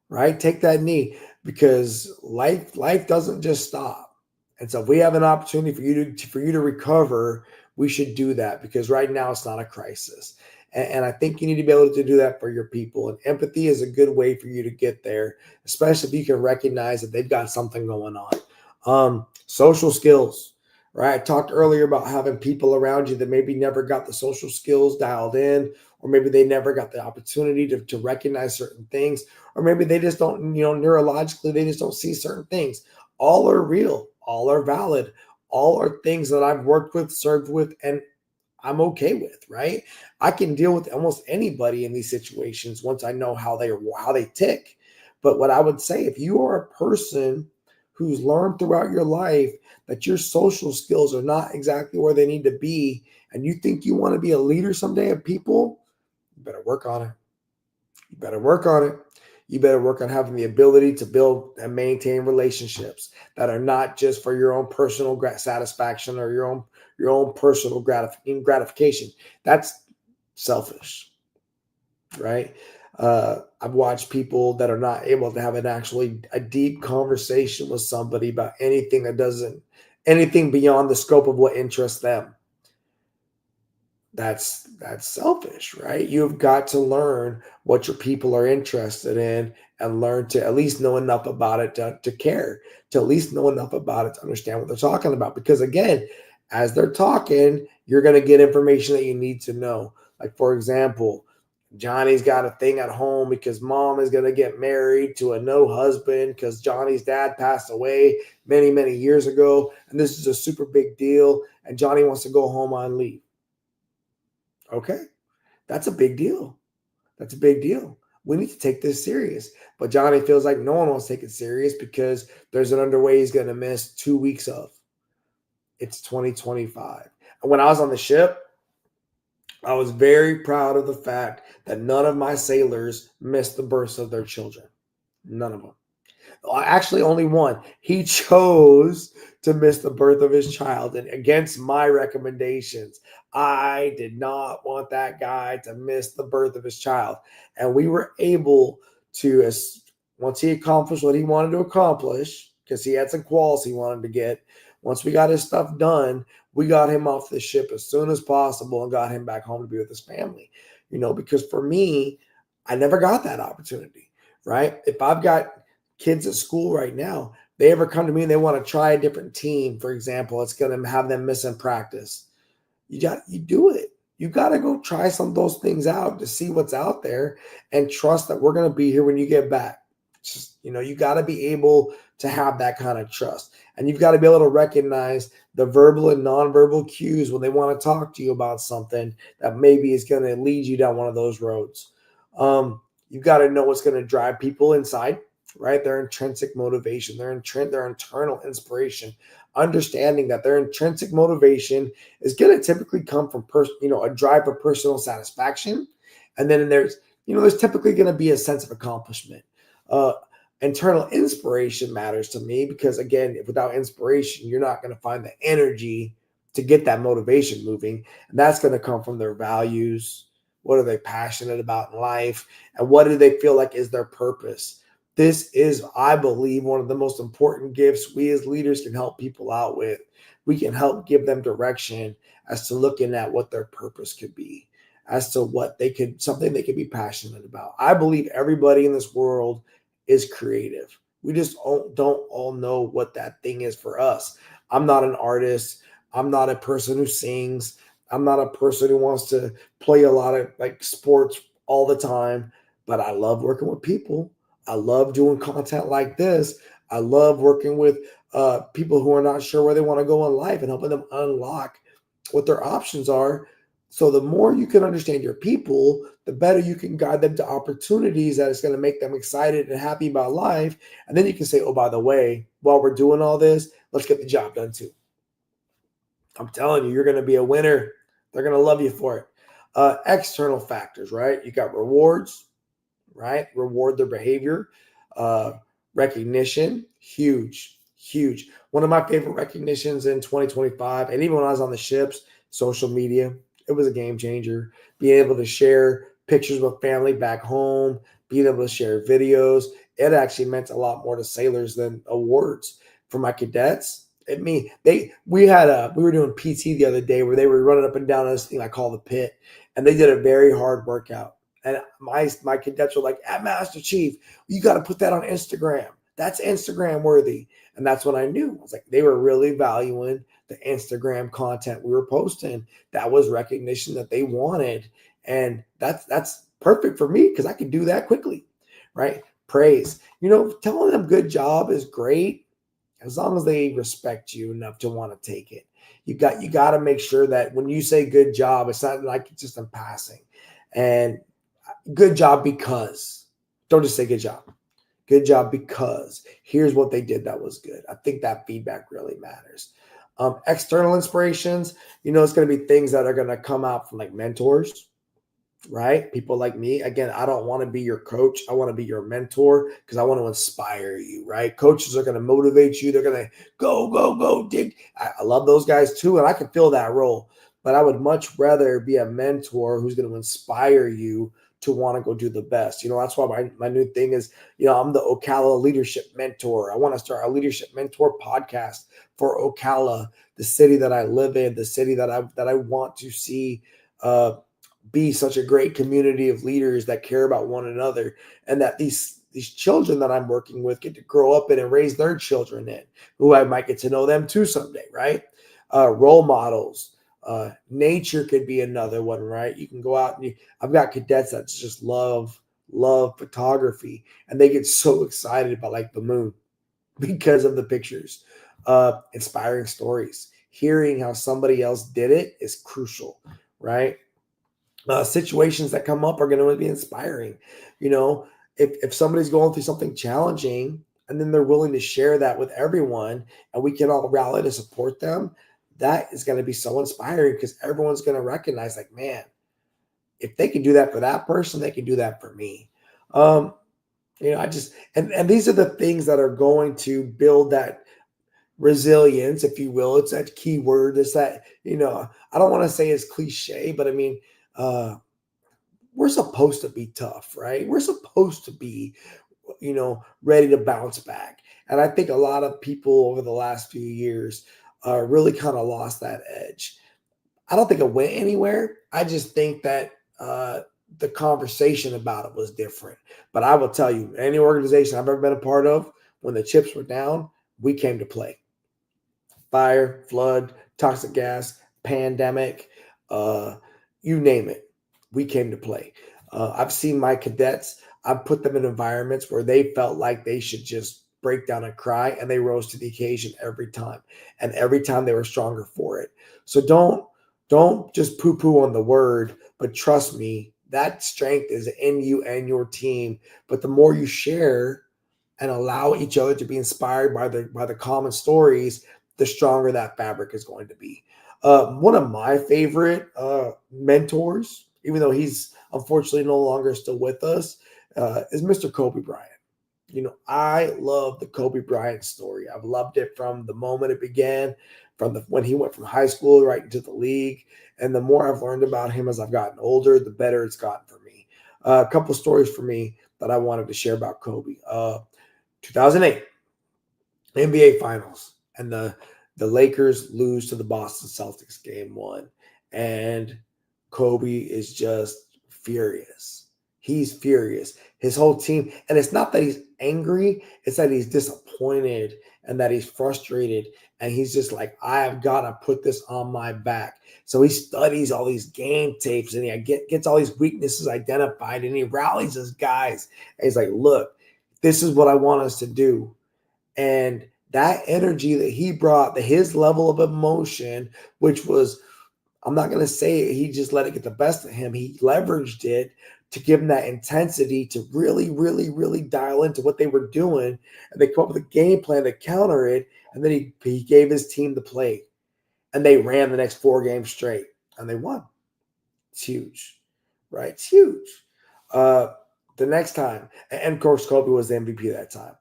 right? Take that knee because life doesn't just stop. And so if we have an opportunity for you to recover, we should do that because right now it's not a crisis. And I think you need to be able to do that for your people. And empathy is a good way for you to get there, especially if you can recognize that they've got something going on. Social skills, right? I talked earlier about having people around you that maybe never got the social skills dialed in, or maybe they never got the opportunity to recognize certain things, or maybe they just don't, neurologically, they just don't see certain things. All are real, all are valid, all are things that I've worked with, served with, and I'm okay with, right? I can deal with almost anybody in these situations once I know how they tick. But what I would say, if you are a person who's learned throughout your life that your social skills are not exactly where they need to be, and you think you want to be a leader someday of people, you better work on it. You better work on it. You better work on having the ability to build and maintain relationships that are not just for your own personal satisfaction or your own personal gratification. That's selfish, right? I've watched people that are not able to have a deep conversation with somebody about anything beyond the scope of what interests them. That's selfish, right? You've got to learn what your people are interested in and learn to at least know enough about it to care, to at least know enough about it to understand what they're talking about. Because again, as they're talking, you're going to get information that you need to know. Like, for example, Johnny's got a thing at home because mom is going to get married to a no husband because Johnny's dad passed away many, many years ago. And this is a super big deal. And Johnny wants to go home on leave. Okay, that's a big deal. That's a big deal. We need to take this serious. But Johnny feels like no one wants to take it serious because there's an underway he's going to miss 2 weeks of. It's 2025. And when I was on the ship, I was very proud of the fact that none of my sailors missed the births of their children. None of them. Actually, only one. He chose to miss the birth of his child, and against my recommendations, I did not want that guy to miss the birth of his child. And we were able to, once he accomplished what he wanted to accomplish, because he had some quals he wanted to get, once we got his stuff done, we got him off the ship as soon as possible and got him back home to be with his family. Because for me, I never got that opportunity, right? If I've got kids at school right now, they ever come to me and they want to try a different team, for example, it's going to have them miss in practice. You do it. You got to go try some of those things out to see what's out there and trust that we're going to be here when you get back. Just, you got to be able to have that kind of trust. And you've got to be able to recognize the verbal and nonverbal cues when they want to talk to you about something that maybe is going to lead you down one of those roads. You've got to know what's going to drive people inside, right? Their intrinsic motivation, their internal inspiration, understanding that their intrinsic motivation is going to typically come from a drive for personal satisfaction. And then there's typically going to be a sense of accomplishment. Internal inspiration matters to me because, again, without inspiration, you're not going to find the energy to get that motivation moving. And that's going to come from their values. What are they passionate about in life? And what do they feel like is their purpose? This is, I believe, one of the most important gifts we as leaders can help people out with. We can help give them direction as to looking at what their purpose could be, as to something they could be passionate about. I believe everybody in this world is creative. We just don't all know what that thing is for us. I'm not an artist. I'm not a person who sings. I'm not a person who wants to play a lot of like sports all the time, but I love working with people. I love doing content like this. I love working with people who are not sure where they want to go in life and helping them unlock what their options are. So the more you can understand your people, the better you can guide them to opportunities that is going to make them excited and happy about life. And then you can say, oh, by the way, while we're doing all this, let's get the job done too. I'm telling you, you're going to be a winner. They're going to love you for it. External factors, right? You got rewards, right? Reward their behavior. Uh, Recognition, huge, huge. One of my favorite recognitions in 2025, and even when I was on the ships, social media, it was a game changer. Being able to share pictures with family back home, being able to share videos, it actually meant a lot more to sailors than awards. For my cadets, we were doing PT the other day where they were running up and down this thing I call the pit, and they did a very hard workout. And my cadets were like, at Master Chief, you got to put that on Instagram. That's Instagram worthy. And that's when I knew. I was like, they were really valuing the Instagram content we were posting. That was recognition that they wanted. And that's perfect for me because I can do that quickly, right? Praise. Telling them good job is great as long as they respect you enough to want to take it. You got to make sure that when you say good job, it's not like it's just in passing. And good job because, don't just say good job. Good job because here's what they did that was good. I think that feedback really matters. External inspirations, it's going to be things that are going to come out from like mentors, right? People like me. Again, I don't want to be your coach. I want to be your mentor because I want to inspire you, right? Coaches are going to motivate you. They're going to go, dig. I love those guys too, and I can fill that role. But I would much rather be a mentor who's going to inspire you to want to go do the best. That's why my new thing is, I'm the Ocala Leadership Mentor. I want to start a Leadership Mentor podcast for Ocala, the city that I live in, the city that I want to see be such a great community of leaders that care about one another, and that these children that I'm working with get to grow up in and raise their children in, who I might get to know them too someday, right? Role models. Nature could be another one, right? You can go out and I've got cadets that just love photography, and they get so excited about like the moon because of the pictures. Inspiring stories. Hearing how somebody else did it is crucial, right? Situations that come up are going to be inspiring. If somebody's going through something challenging and then they're willing to share that with everyone and we can all rally to support them, that is going to be so inspiring because everyone's going to recognize like, man, if they can do that for that person, they can do that for me. I just, and these are the things that are going to build that resilience, if you will. It's that key word. It's that, I don't want to say it's cliche, but I mean, we're supposed to be tough, right? We're supposed to be, ready to bounce back. And I think a lot of people over the last few years really kind of lost that edge. I don't think it went anywhere. I just think that the conversation about it was different. But I will tell you, any organization I've ever been a part of, when the chips were down, we came to play. Fire, flood, toxic gas, pandemic, you name it. We came to play. I've seen my cadets, I've put them in environments where they felt like they should just break down and cry, and they rose to the occasion every time. And every time they were stronger for it. So don't just poo-poo on the word, but trust me, that strength is in you and your team. But the more you share and allow each other to be inspired by the common stories, the stronger that fabric is going to be. One of my favorite mentors, even though he's unfortunately no longer still with us, is Mr. Kobe Bryant. I love the Kobe Bryant story. I've loved it from the moment it began, when he went from high school right into the league. And the more I've learned about him as I've gotten older, the better it's gotten for me. A couple stories for me that I wanted to share about Kobe. 2008 NBA Finals, and the Lakers lose to the Boston Celtics game 1, and Kobe is just furious. He's furious. His whole team, and it's not that he's angry, it's that he's disappointed and that he's frustrated. And he's just like, I have got to put this on my back. So he studies all these game tapes and he gets all these weaknesses identified and he rallies his guys. And he's like, look, this is what I want us to do. And that energy that he brought, his level of emotion, which was, I'm not going to say he just let it get the best of him. He leveraged it to give him that intensity to really, really, really dial into what they were doing. And they come up with a game plan to counter it. And then he gave his team the play. And they ran the next 4 games straight. And they won. It's huge, right? It's huge. The next time, and of course, Kobe was the MVP that time.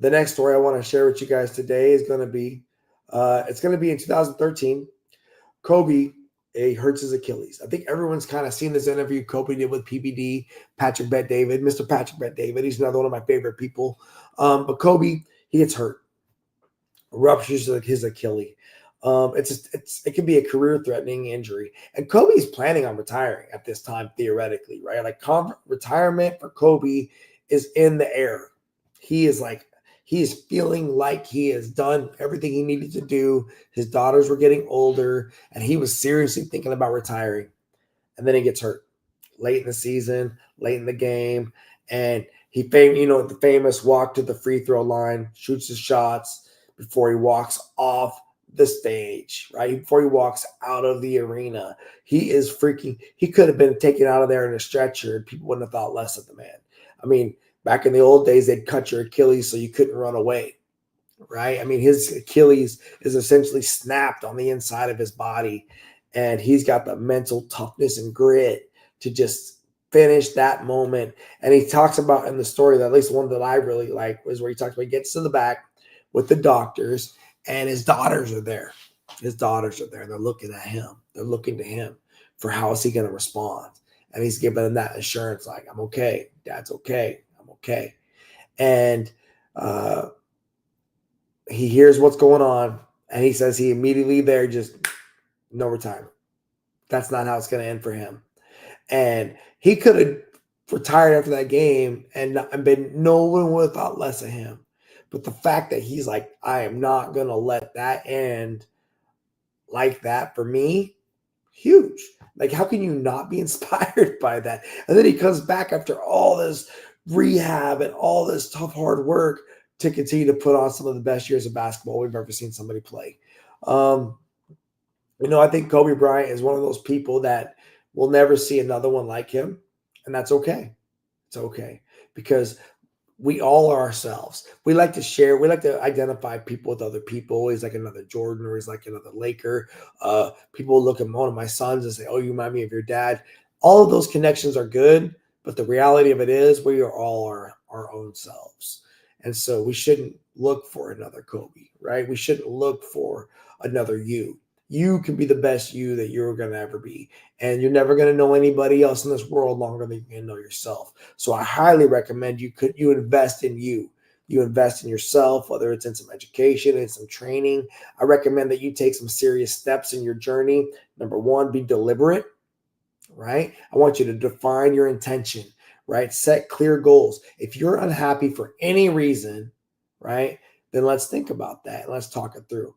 The next story I want to share with you guys today is going to be, it's going to be in 2013. Kobe hurts his Achilles. I think everyone's kind of seen this interview Kobe did with PBD, Patrick Bet-David, Mr. Patrick Bet-David. He's another one of my favorite people. But Kobe, he gets hurt, ruptures his Achilles. It can be a career-threatening injury, and Kobe's planning on retiring at this time, theoretically, right? Like retirement for Kobe is in the air. He is feeling like he has done everything he needed to do. His daughters were getting older, and he was seriously thinking about retiring. And then he gets hurt late in the season, late in the game, and the famous walk to the free throw line, shoots his shots before he walks off the stage, right? Before he walks out of the arena. He could have been taken out of there in a stretcher and people wouldn't have thought less of the man. I mean, back in the old days, they'd cut your Achilles so you couldn't run away, right? I mean, his Achilles is essentially snapped on the inside of his body, and he's got the mental toughness and grit to just finish that moment. And he talks about in the story, that at least one that I really like, was where he talks about he gets to the back with the doctors, and his daughters are there. His daughters are there. They're looking at him. They're looking to him for how is he going to respond. And he's giving them that assurance, like, I'm okay. Dad's okay. I'm okay. And he hears what's going on. And he says he immediately there, just no retirement. That's not how it's going to end for him. And he could have retired after that game and no one would have thought less of him. But the fact that he's like, I am not going to let that end like that for me, huge. Like, how can you not be inspired by that? And then he comes back after all this rehab and all this tough, hard work to continue to put on some of the best years of basketball we've ever seen somebody play. I think Kobe Bryant is one of those people that we'll never see another one like him. And that's okay. It's okay, because we all are ourselves. We like to share. We like to identify people with other people. He's like another Jordan, or he's like another Laker. People look at one of my sons and say, oh, you remind me of your dad. All of those connections are good, but the reality of it is we are all our own selves. And so we shouldn't look for another Kobe, right? We shouldn't look for another you. You can be the best you that you're going to ever be. And you're never going to know anybody else in this world longer than you can know yourself. So I highly recommend you invest in you. You invest in yourself, whether it's in some education and some training. I recommend that you take some serious steps in your journey. Number one, be deliberate, right? I want you to define your intention, right? Set clear goals. If you're unhappy for any reason, right, then let's think about that. Let's talk it through.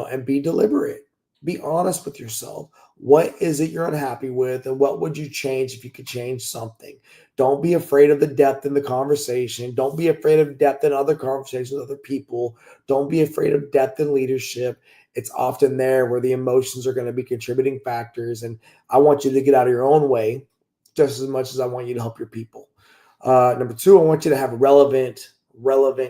And be deliberate. Be honest with yourself. What is it you're unhappy with, and what would you change if you could change something? Don't be afraid of the depth in the conversation. Don't be afraid of depth in other conversations with other people. Don't be afraid of depth in leadership. It's often there where the emotions are going to be contributing factors, and I want you to get out of your own way just as much as I want you to help your people. Number two, I want you to have relevant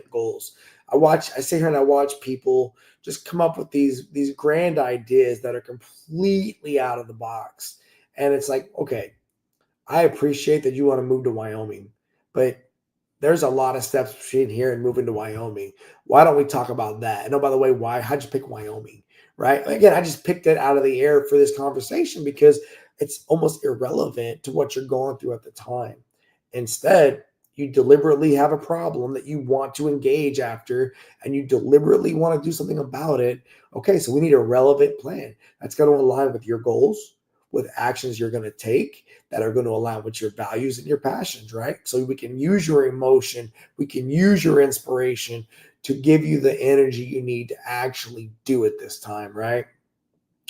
goals. I sit here and I watch people just come up with these grand ideas that are completely out of the box. And it's like, okay, I appreciate that you want to move to Wyoming, but there's a lot of steps between here and moving to Wyoming. Why don't we talk about that? And oh, by the way, how'd you pick Wyoming? Right? Again, I just picked it out of the air for this conversation because it's almost irrelevant to what you're going through at the time. Instead, you deliberately have a problem that you want to engage after, and you deliberately want to do something about it. Okay, so we need a relevant plan that's going to align with your goals, with actions you're going to take that are going to align with your values and your passions, right? So we can use your emotion, we can use your inspiration to give you the energy you need to actually do it this time, right?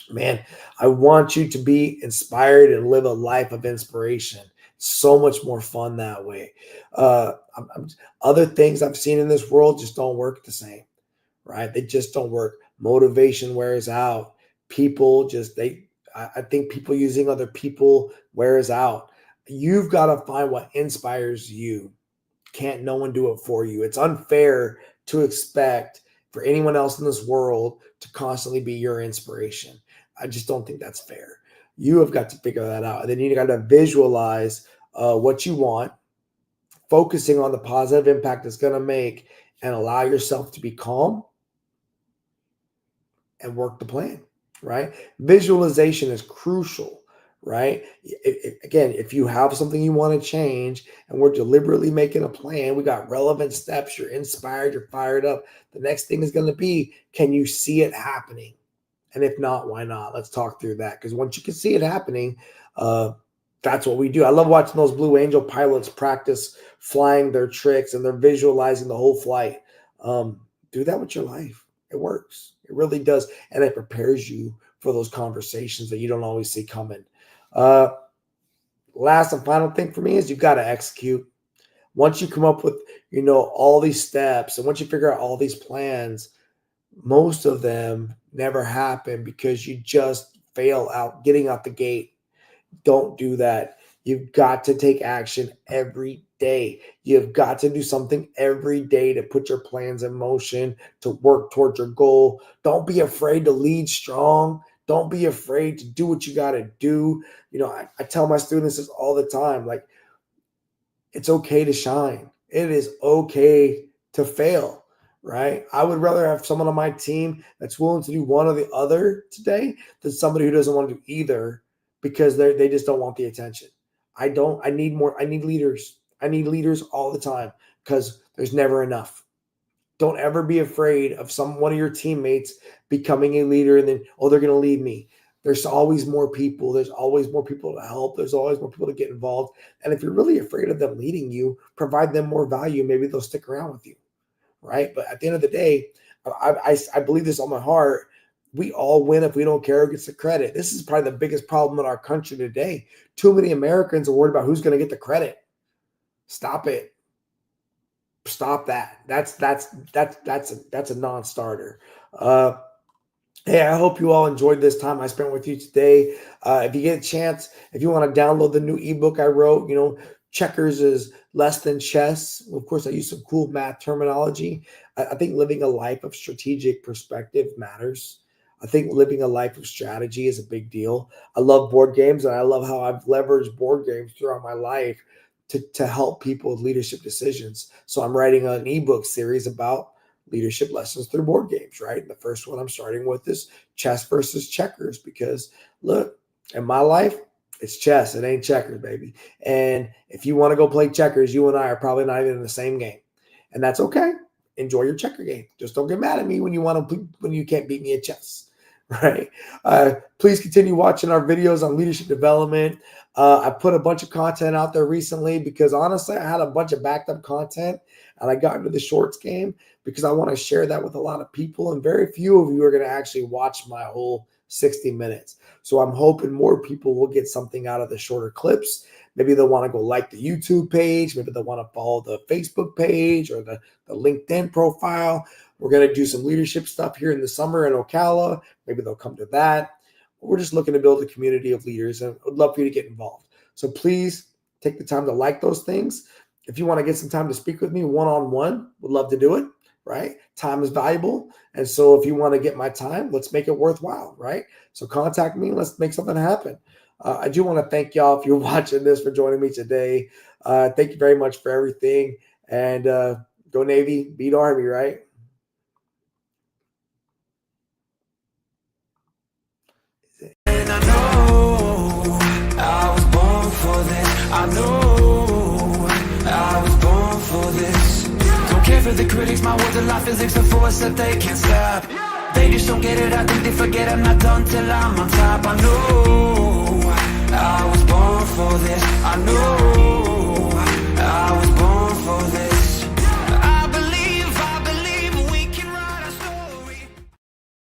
Man, I want you to be inspired and live a life of inspiration. So much more fun that way. Other things I've seen in this world just don't work the same, right? They just don't work. Motivation wears out. People just, I think people using other people wears out. You've got to find what inspires you. Can't no one do it for you. It's unfair to expect for anyone else in this world to constantly be your inspiration. I just don't think that's fair. You have got to figure that out. And then you got to visualize what you want, focusing on the positive impact it's going to make, and allow yourself to be calm and work the plan, right? Visualization is crucial, right? If you have something you want to change and we're deliberately making a plan, we got relevant steps, you're inspired, you're fired up. The next thing is going to be, can you see it happening? And if not, why not? Let's talk through that. Because once you can see it happening, that's what we do. I love watching those Blue Angel pilots practice flying their tricks, and they're visualizing the whole flight. Do that with your life. It works. It really does. And it prepares you for those conversations that you don't always see coming. Last and final thing for me is you've got to execute. Once you come up with, all these steps, and once you figure out all these plans, most of them never happen because you just fail out getting out the gate. Don't do that. You've got to take action every day. You've got to do something every day to put your plans in motion, to work towards your goal. Don't be afraid to lead strong. Don't be afraid to do what you got to do. I tell my students this all the time, like, it's okay to shine. It is okay to fail, right? I would rather have someone on my team that's willing to do one or the other today than somebody who doesn't want to do either because they just don't want the attention. I need leaders. I need leaders all the time because there's never enough. Don't ever be afraid of one of your teammates becoming a leader and then, they're going to lead me. There's always more people. There's always more people to help. There's always more people to get involved. And if you're really afraid of them leading you, provide them more value. Maybe they'll stick around with you, right? But at the end of the day, I believe this on my heart. We all win if we don't care who gets the credit. This is probably the biggest problem in our country today. Too many Americans are worried about who's going to get the credit. Stop it. Stop that. That's a non-starter. Hey, I hope you all enjoyed this time I spent with you today. If you get a chance, if you want to download the new ebook I wrote, checkers is less than chess. Of course, I use some cool math terminology. I think living a life of strategic perspective matters. I think living a life of strategy is a big deal. I love board games, and I love how I've leveraged board games throughout my life to help people with leadership decisions. So I'm writing an ebook series about leadership lessons through board games, right? The first one I'm starting with is chess versus checkers, because look, in my life, it's chess. It ain't checkers, baby. And if you want to go play checkers, you and I are probably not even in the same game. And that's okay. Enjoy your checker game. Just don't get mad at me when you can't beat me at chess. Right. Please continue watching our videos on leadership development. I put a bunch of content out there recently because honestly, I had a bunch of backed up content and I got into the shorts game because I want to share that with a lot of people. And very few of you are going to actually watch my whole 60 minutes. So I'm hoping more people will get something out of the shorter clips. Maybe they'll want to go like the YouTube page. Maybe they'll want to follow the Facebook page or the LinkedIn profile. We're going to do some leadership stuff here in the summer in Ocala. Maybe they'll come to that. We're just looking to build a community of leaders, and I'd love for you to get involved. So please take the time to like those things. If you want to get some time to speak with me one-on-one, would love to do it, right? Time is valuable. And so if you want to get my time, let's make it worthwhile, right? So contact me. Let's make something happen. I do want to thank y'all if you're watching this for joining me today. Thank you very much for everything. And go Navy, beat Army, right? And I know I was born for this. I know I was born for this. Don't care for the critics, my words are like physics, a force that they can't stop. They just don't get it, I think they forget I'm not done till I'm on top. I know